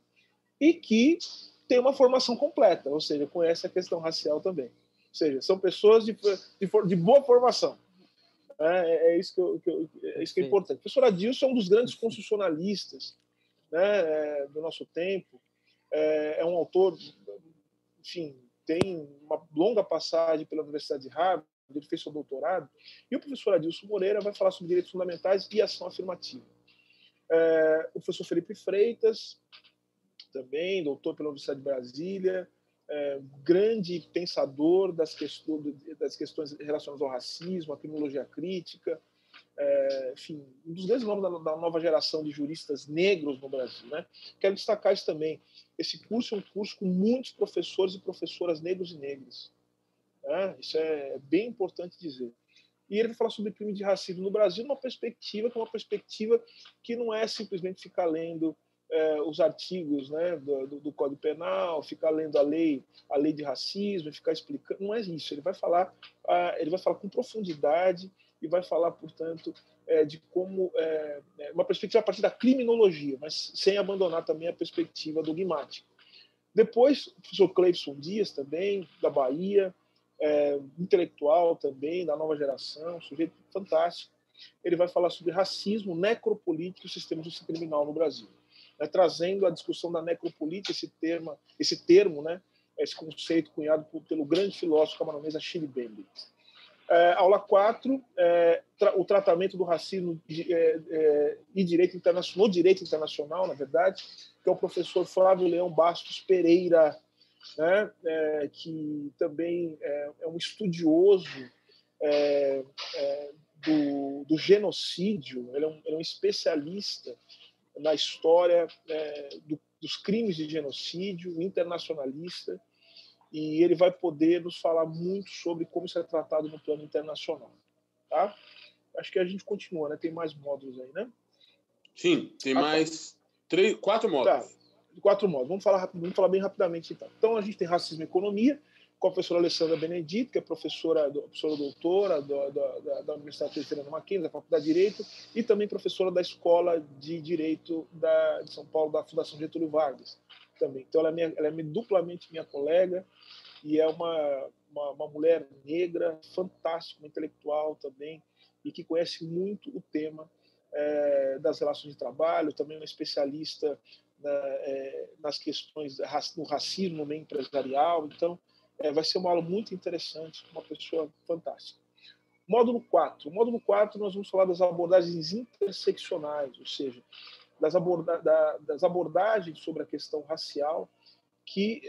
e que tem uma formação completa, ou seja, conhece a questão racial também. Ou seja, são pessoas de boa formação. Isso que é importante. O professor Adilson é um dos grandes constitucionalistas, né, do nosso tempo. É um autor, enfim, tem uma longa passagem pela Universidade de Harvard, ele fez seu doutorado. E o professor Adilson Moreira vai falar sobre direitos fundamentais e ação afirmativa. O professor Felipe Freitas, também, doutor pela Universidade de Brasília, grande pensador das questões relacionadas ao racismo, à criminologia crítica, enfim, um dos grandes nomes da nova geração de juristas negros no Brasil, né? Quero destacar isso também. Esse curso é um curso com muitos professores e professoras negros e negras. Né? Isso é bem importante dizer. E ele vai falar sobre crime de racismo no Brasil numa perspectiva que não é simplesmente ficar lendo os artigos, né, do Código Penal, ficar lendo a lei de racismo, ficar explicando. Não é isso. Ele vai falar com profundidade e vai falar, portanto, de como uma perspectiva a partir da criminologia, mas sem abandonar também a perspectiva dogmática. Depois, o professor Cleibson Dias, também, da Bahia, intelectual também, da nova geração, sujeito fantástico. Ele vai falar sobre racismo, necropolítica e o sistema de justiça criminal no Brasil, trazendo a discussão da necropolítica, esse termo, né, esse conceito cunhado pelo grande filósofo camaronês Achille Mbembe. Aula 4, o tratamento do racismo e direito internacional, no direito internacional, na verdade, que é o professor Flávio Leão Bastos Pereira, né, que também é um estudioso do genocídio. Ele é um especialista na história dos crimes de genocídio, internacionalista, e ele vai poder nos falar muito sobre como isso é tratado no plano internacional. Tá? Acho que a gente continua, né? Tem mais módulos aí, né? Sim, tem mais 4 módulos. Tá, 4 módulos. Vamos falar bem rapidamente, então. Então, a gente tem racismo e economia, com a professora Alessandra Benedito, que é professora doutora da Universidade Presbiteriana Mackenzie, da Faculdade de Direito, e também professora da Escola de Direito de São Paulo, da Fundação Getúlio Vargas. Também. Então, ela é duplamente minha colega e é uma mulher negra, fantástica, uma intelectual também, e que conhece muito o tema das relações de trabalho, também uma especialista nas questões do racismo no meio empresarial. Então, vai ser uma aula muito interessante, uma pessoa fantástica. Módulo 4. Módulo 4, nós vamos falar das abordagens interseccionais, ou seja, das abordagens sobre a questão racial que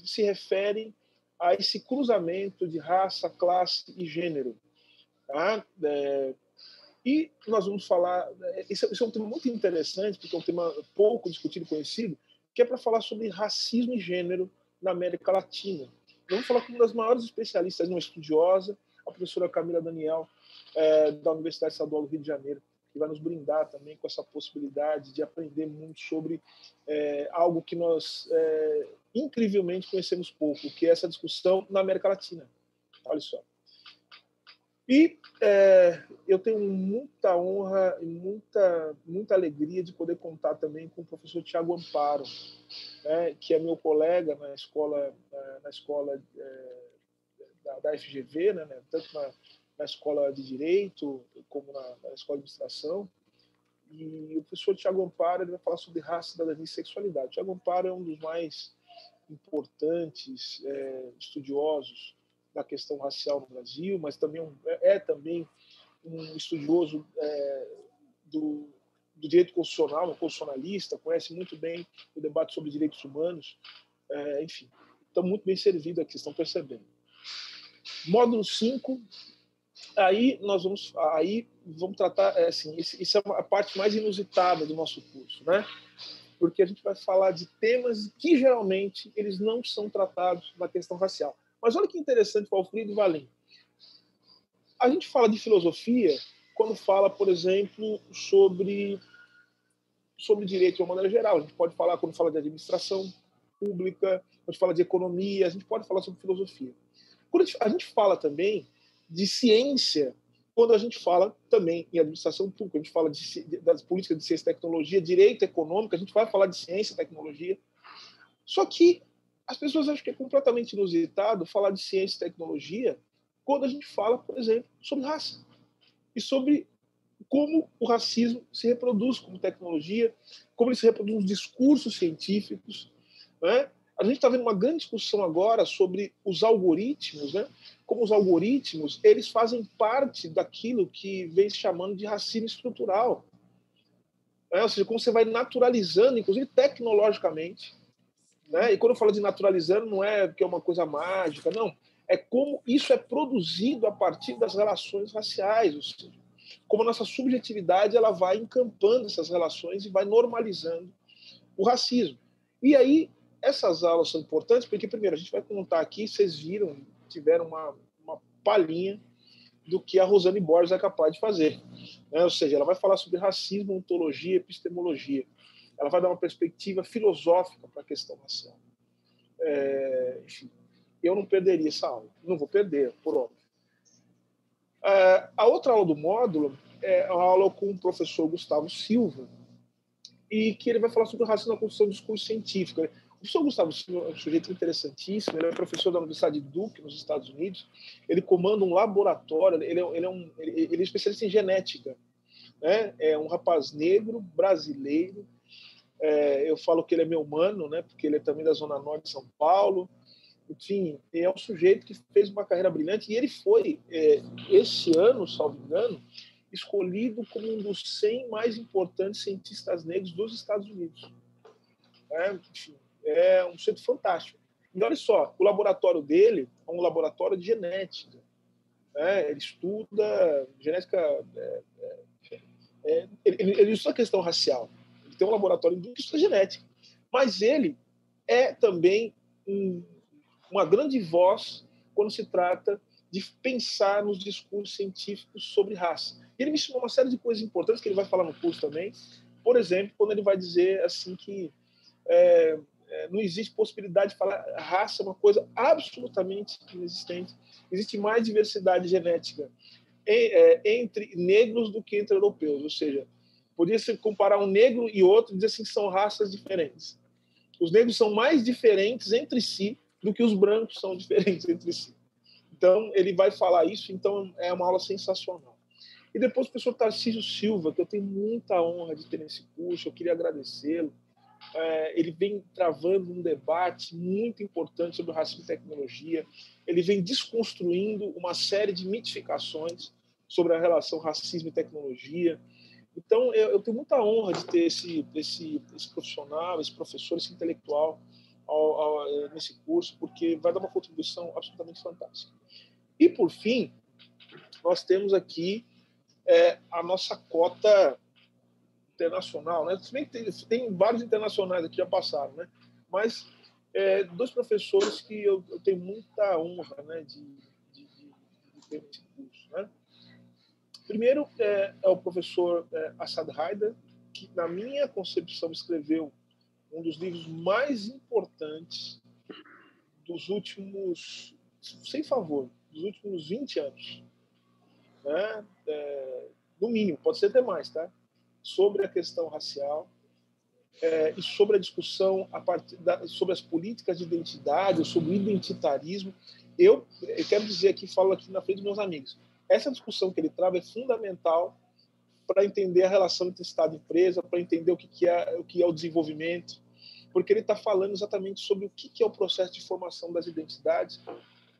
se referem a esse cruzamento de raça, classe e gênero. Tá? E nós vamos falar... Esse é um tema muito interessante, porque é um tema pouco discutido e conhecido, que é para falar sobre racismo e gênero na América Latina. Vamos falar com uma das maiores especialistas, uma estudiosa, a professora Camila Daniel, da Universidade Estadual do Rio de Janeiro, que vai nos brindar também com essa possibilidade de aprender muito sobre algo que nós incrivelmente conhecemos pouco, que é essa discussão na América Latina. Olha só. E eu tenho muita honra e muita alegria de poder contar também com o professor Tiago Amparo, que é meu colega na escola da FGV, né, tanto na escola de Direito como na escola de Administração. E o professor Tiago Amparo ele vai falar sobre raça, cidadania e sexualidade. O Tiago Amparo é um dos mais importantes estudiosos da questão racial no Brasil, mas também é também um estudioso do direito constitucional, um constitucionalista, conhece muito bem o debate sobre direitos humanos. Enfim, estão muito bem servidos aqui, estão percebendo. Módulo 5, aí vamos tratar, isso é a parte mais inusitada do nosso curso, né? Porque a gente vai falar de temas que geralmente eles não são tratados na questão racial. Mas olha que interessante, Valfrido e Valim. A gente fala de filosofia quando fala, por exemplo, sobre direito de uma maneira geral. A gente pode falar quando fala de administração pública, quando fala de economia, a gente pode falar sobre filosofia. Quando a gente fala também de ciência, quando a gente fala também em administração pública, a gente fala das políticas de ciência e tecnologia, direito econômico, a gente vai falar de ciência e tecnologia. Só que as pessoas acham que é completamente inusitado falar de ciência e tecnologia quando a gente fala, por exemplo, sobre raça e sobre como o racismo se reproduz como tecnologia, como ele se reproduz nos discursos científicos, né? A gente está vendo uma grande discussão agora sobre os algoritmos, né? Como os algoritmos eles fazem parte daquilo que vem se chamando de racismo estrutural. Ou seja, como você vai naturalizando, inclusive tecnologicamente. Né? E quando eu falo de naturalizando, não é porque é uma coisa mágica, não. É como isso é produzido a partir das relações raciais, ou seja, como a nossa subjetividade ela vai encampando essas relações e vai normalizando o racismo. E aí, essas aulas são importantes porque, primeiro, a gente vai contar aqui, vocês viram, tiveram uma palhinha do que a Rosane Borges é capaz de fazer. Né? Ou seja, ela vai falar sobre racismo, ontologia, epistemologia. Ela vai dar uma perspectiva filosófica para a questão racial. Enfim, eu não perderia essa aula. Não vou perder, por óbvio. A outra aula do módulo é uma aula com o professor Gustavo Silva, e que ele vai falar sobre o racismo na construção do discurso científico. O professor Gustavo Silva é um sujeito interessantíssimo, ele é professor da Universidade de Duke, nos Estados Unidos, ele comanda um laboratório, ele é especialista em genética, né? É um rapaz negro, brasileiro, eu falo que ele é meu mano, né? Porque ele é também da Zona Norte de São Paulo, enfim, é um sujeito que fez uma carreira brilhante, e ele foi, esse ano, salvo engano, escolhido como um dos 100 mais importantes cientistas negros dos Estados Unidos. Enfim, é um sujeito fantástico. E olha só, o laboratório dele é um laboratório de genética. Ele estuda genética, ele estuda a questão racial. Ele tem um laboratório de estudo genética. Mas ele é também uma grande voz quando se trata de pensar nos discursos científicos sobre raça. E ele me ensinou uma série de coisas importantes que ele vai falar no curso também. Por exemplo, quando ele vai dizer assim que não existe possibilidade de falar raça, é uma coisa absolutamente inexistente. Existe mais diversidade genética entre negros do que entre europeus. Ou seja, podia-se comparar um negro e outro e dizer assim que são raças diferentes. Os negros são mais diferentes entre si do que os brancos são diferentes entre si. Então, ele vai falar isso, então é uma aula sensacional. E depois o professor Tarcísio Silva, que eu tenho muita honra de ter nesse curso, eu queria agradecê-lo. Ele vem travando um debate muito importante sobre o racismo e tecnologia. Ele vem desconstruindo uma série de mitificações sobre a relação racismo e tecnologia. Então, eu tenho muita honra de ter esse profissional, esse professor, esse intelectual nesse curso, porque vai dar uma contribuição absolutamente fantástica. E, por fim, nós temos aqui a nossa cota internacional, né? Se bem que tem vários internacionais aqui que já passaram, né? Mas dois professores que eu tenho muita honra, né, de ter nesse curso, né? Primeiro é o professor Assad Haider, que, na minha concepção, escreveu um dos livros mais importantes dos últimos, sem favor, dos últimos 20 anos. Né? No mínimo, pode ser até mais, tá? Sobre a questão racial e sobre a discussão sobre as políticas de identidade, sobre o identitarismo. Eu quero dizer aqui, falo aqui na frente dos meus amigos, essa discussão que ele trava é fundamental para entender a relação entre Estado e empresa, para entender o que é o desenvolvimento, porque ele está falando exatamente sobre o que é o processo de formação das identidades,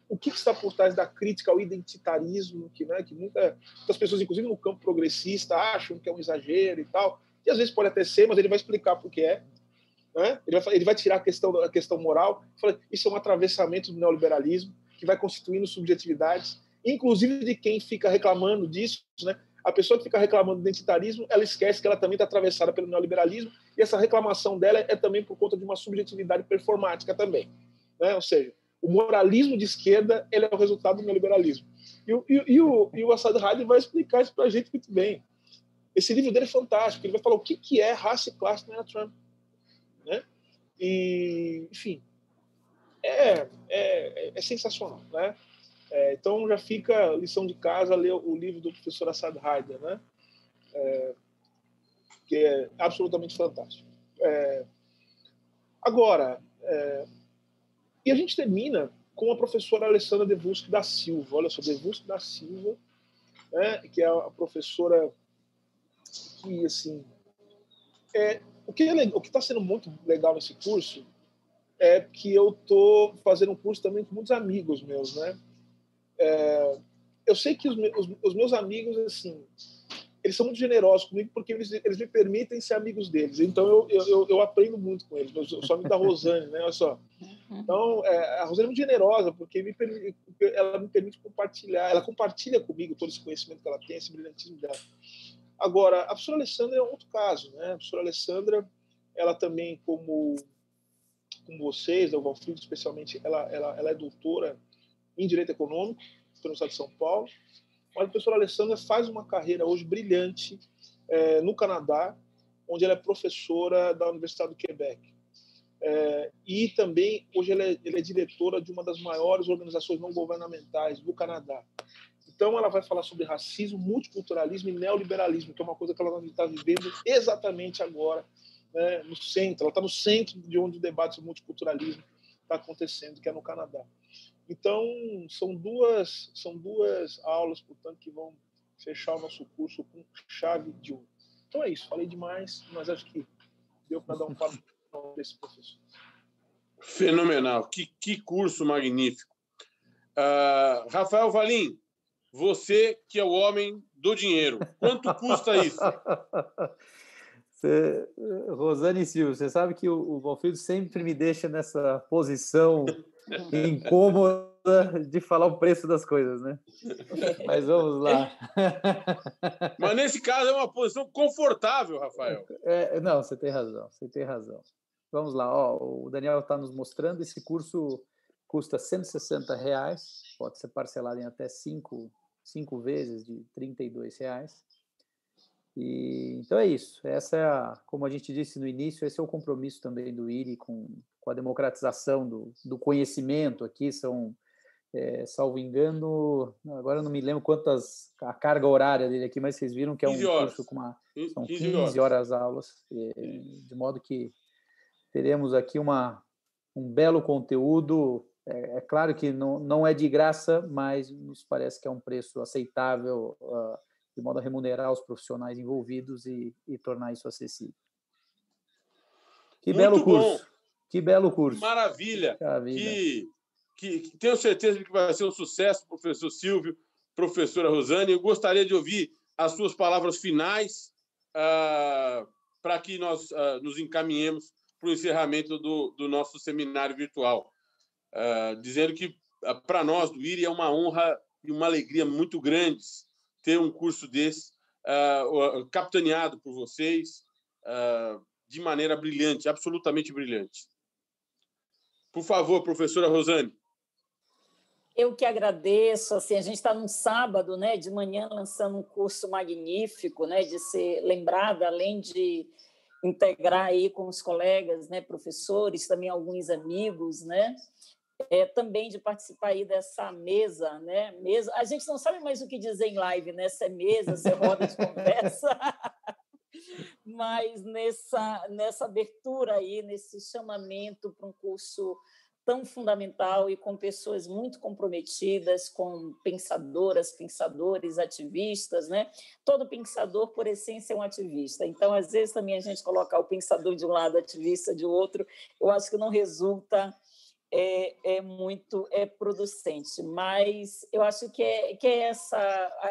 o que está por trás da crítica ao identitarismo, que muitas pessoas, inclusive no campo progressista, acham que é um exagero e tal, e às vezes pode até ser, mas ele vai explicar por que é. Né? Ele vai tirar a questão moral, fala, isso é um atravessamento do neoliberalismo, que vai constituindo subjetividades, inclusive de quem fica reclamando disso, né? A pessoa que fica reclamando do identitarismo, ela esquece que ela também está atravessada pelo neoliberalismo, e essa reclamação dela é também por conta de uma subjetividade performática também. Né? Ou seja, o moralismo de esquerda ele é o resultado do neoliberalismo. E o Assad Haider vai explicar isso para a gente muito bem. Esse livro dele é fantástico, ele vai falar o que é raça e classe na era Trump. Né? E, enfim, é sensacional. Né? Então já fica lição de casa ler o livro do professor Assad Haider, né? Que é absolutamente fantástico. Agora, e a gente termina com a professora Alessandra Devusque da Silva. Olha só, Devusque da Silva, né? Que é a professora que, assim, o que está sendo muito legal nesse curso é que eu estou fazendo um curso também com muitos amigos meus, né? Eu sei que os meus amigos, assim, eles são muito generosos comigo porque eles me permitem ser amigos deles. Então, eu aprendo muito com eles. Eu sou amigo da Rosane, né? Olha só. Então, a Rosane é muito generosa porque ela me permite compartilhar. Ela compartilha comigo todo esse conhecimento que ela tem, esse brilhantismo dela. Agora, a professora Alessandra é um outro caso, né? A professora Alessandra, ela também, como vocês, o Valfrido especialmente, ela é doutora em Direito Econômico pela Universidade de São Paulo, mas a professora Alessandra faz uma carreira hoje brilhante no Canadá, onde ela é professora da Universidade do Quebec. E também, hoje, ela é diretora de uma das maiores organizações não governamentais do Canadá. Então, ela vai falar sobre racismo, multiculturalismo e neoliberalismo, que é uma coisa que ela está vivendo exatamente agora, né, no centro. Ela está no centro de onde o debate sobre multiculturalismo está acontecendo, que é no Canadá. Então, são duas aulas, portanto, que vão fechar o nosso curso com chave de ouro. Então é isso, falei demais, mas acho que deu para dar um papo desse professor. Fenomenal, que curso magnífico. Rafael Valim, você que é o homem do dinheiro, quanto custa isso? Rosane Silva, você sabe que o Valfrido sempre me deixa nessa posição incômoda de falar o preço das coisas, né? Mas vamos lá. Mas nesse caso é uma posição confortável, Rafael. Não, você tem razão. Vamos lá, o Daniel está nos mostrando, esse curso custa R$160, pode ser parcelado em até 5 vezes de R$32. Então é isso. Essa é como a gente disse no início, esse é o compromisso também do IRI com a democratização do conhecimento. Aqui são, salvo engano, agora eu não me lembro a carga horária dele aqui, mas vocês viram que é um curso são 15 horas aulas, de modo que teremos aqui um belo conteúdo. É claro que não é de graça, mas nos parece que é um preço aceitável, de modo a remunerar os profissionais envolvidos e tornar isso acessível. Que belo curso. Maravilha. Que tenho certeza de que vai ser um sucesso, professor Silvio, professora Rosane. Eu gostaria de ouvir as suas palavras finais para que nós nos encaminhemos para o encerramento do nosso seminário virtual. Dizendo que, para nós, do IRI, é uma honra e uma alegria muito grandes ter um curso desse, capitaneado por vocês, de maneira brilhante, absolutamente brilhante. Por favor, professora Rosane. Eu que agradeço. Assim, a gente está num sábado, né, de manhã, lançando um curso magnífico, né, de ser lembrada, além de integrar aí com os colegas, né, professores, também alguns amigos, né, também de participar aí dessa mesa, né? A gente não sabe mais o que dizer em live, né? Se é mesa, se é roda de conversa, mas nessa abertura aí, nesse chamamento para um curso tão fundamental e com pessoas muito comprometidas, com pensadoras, pensadores, ativistas, né? Todo pensador, por essência, é um ativista. Então, às vezes, também a gente colocar o pensador de um lado, ativista de outro, eu acho que não resulta muito producente, mas eu acho que é essa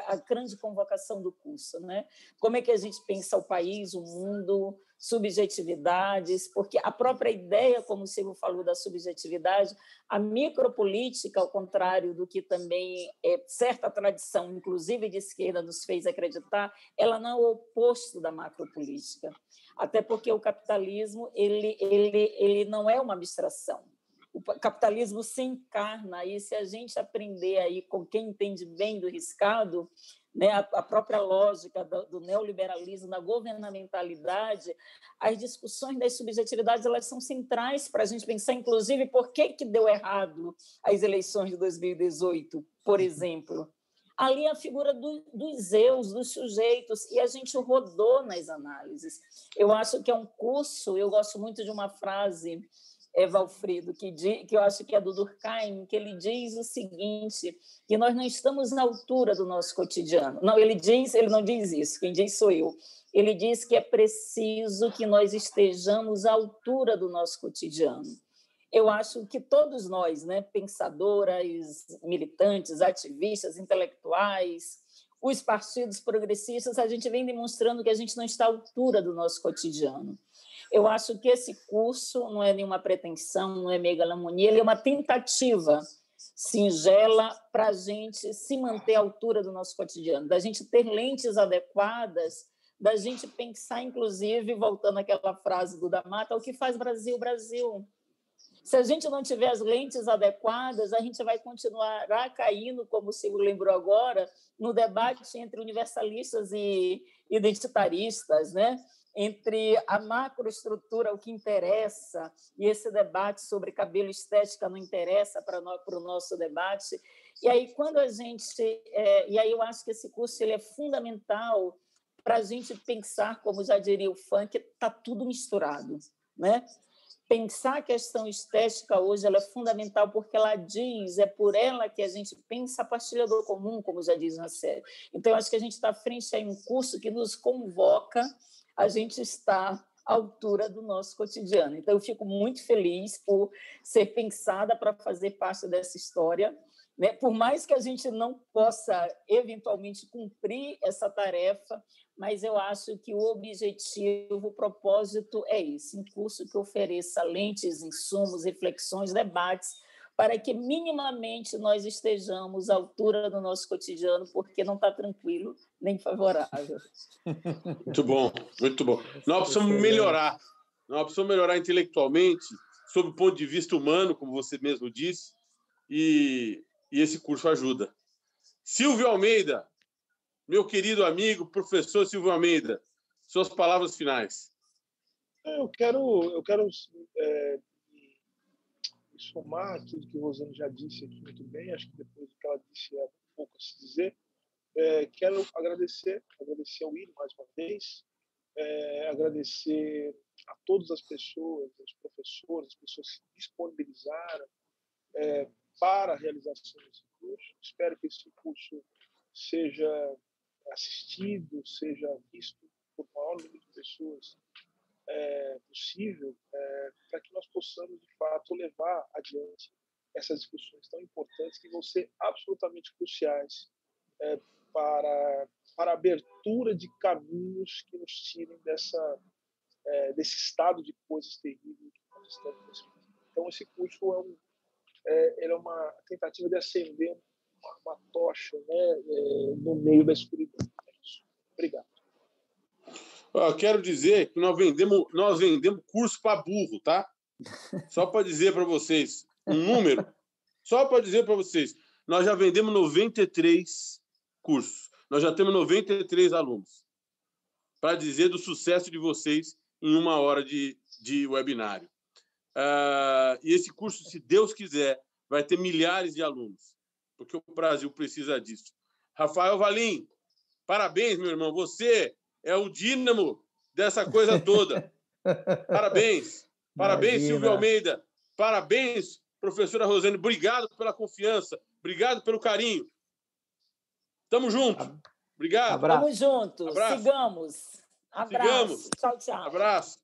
a grande convocação do curso, né? Como é que a gente pensa o país, o mundo, subjetividades, porque a própria ideia, como o Silvio falou, da subjetividade, a micropolítica, ao contrário do que também certa tradição, inclusive de esquerda, nos fez acreditar, ela não é o oposto da macropolítica, até porque o capitalismo ele não é uma abstração. O capitalismo se encarna, e se a gente aprender aí com quem entende bem do riscado, né, a própria lógica do neoliberalismo, da governamentalidade, as discussões das subjetividades elas são centrais para a gente pensar, inclusive, por que deu errado as eleições de 2018, por exemplo. Ali a figura dos eus, dos sujeitos, e a gente rodou nas análises. Eu acho que é um curso, eu gosto muito de uma frase, Valfrido, que eu acho que é do Durkheim, que ele diz o seguinte, que nós não estamos na altura do nosso cotidiano. Não, ele não diz isso, quem diz sou eu. Ele diz que é preciso que nós estejamos à altura do nosso cotidiano. Eu acho que todos nós, né, pensadoras, militantes, ativistas, intelectuais, os partidos progressistas, a gente vem demonstrando que a gente não está à altura do nosso cotidiano. Eu acho que esse curso não é nenhuma pretensão, não é megalomonia, ele é uma tentativa singela para a gente se manter à altura do nosso cotidiano, da gente ter lentes adequadas, da gente pensar, inclusive, voltando àquela frase do Da Mata, o que faz Brasil, Brasil. Se a gente não tiver as lentes adequadas, a gente vai continuar caindo, como o Silvio lembrou agora, no debate entre universalistas e identitaristas, né? Entre a macroestrutura, o que interessa, e esse debate sobre cabelo e estética não interessa para o nosso debate. E aí, quando a gente... e aí eu acho que esse curso ele é fundamental para a gente pensar, como já diria o Funk, está tudo misturado, né? Pensar a questão estética hoje ela é fundamental porque ela diz, é por ela que a gente pensa a partilha do comum, como já diz na série. Então, eu acho que a gente está frente a um curso que nos convoca a gente estar à altura do nosso cotidiano. Então, eu fico muito feliz por ser pensada para fazer parte dessa história, né? Por mais que a gente não possa, eventualmente, cumprir essa tarefa, mas eu acho que o objetivo, o propósito é esse, um curso que ofereça lentes, insumos, reflexões, debates, para que minimamente nós estejamos à altura do nosso cotidiano, porque não está tranquilo nem favorável. Muito bom, muito bom. Nós precisamos melhorar. Nós precisamos melhorar intelectualmente, sob o ponto de vista humano, como você mesmo disse, e esse curso ajuda. Silvio Almeida, meu querido amigo, professor Silvio Almeida, suas palavras finais. Eu quero somar tudo que o Rosane já disse aqui muito bem. Acho que depois do que ela disse é um pouco a se dizer. Quero agradecer ao Willi mais uma vez, agradecer a todas as pessoas, os professores, as pessoas que se disponibilizaram para a realização desse curso. Espero que esse curso seja assistido, seja visto por o maior número de pessoas possível, para que nós possamos, de fato, levar adiante essas discussões tão importantes que vão ser absolutamente cruciais para a abertura de caminhos que nos tirem desse estado de coisas terríveis que nós estamos nesse momento. Então, esse curso ele é uma tentativa de acender uma tocha, né, no meio da escuridão. É isso. Obrigado. Eu quero dizer que nós vendemos curso para burro, tá? Só para dizer para vocês um número, só para dizer para vocês, nós já vendemos 93 cursos, nós já temos 93 alunos, para dizer do sucesso de vocês em 1 hora de webinário. E esse curso, se Deus quiser, vai ter milhares de alunos, porque o Brasil precisa disso. Rafael Valim, parabéns, meu irmão, você é o dínamo dessa coisa toda. Parabéns. Parabéns, Silvio Almeida. Parabéns, professora Rosane. Obrigado pela confiança. Obrigado pelo carinho. Tamo junto. Obrigado. Tamo junto. Abraço. Sigamos. Abraço. Sigamos. Tchau, tchau. Abraço.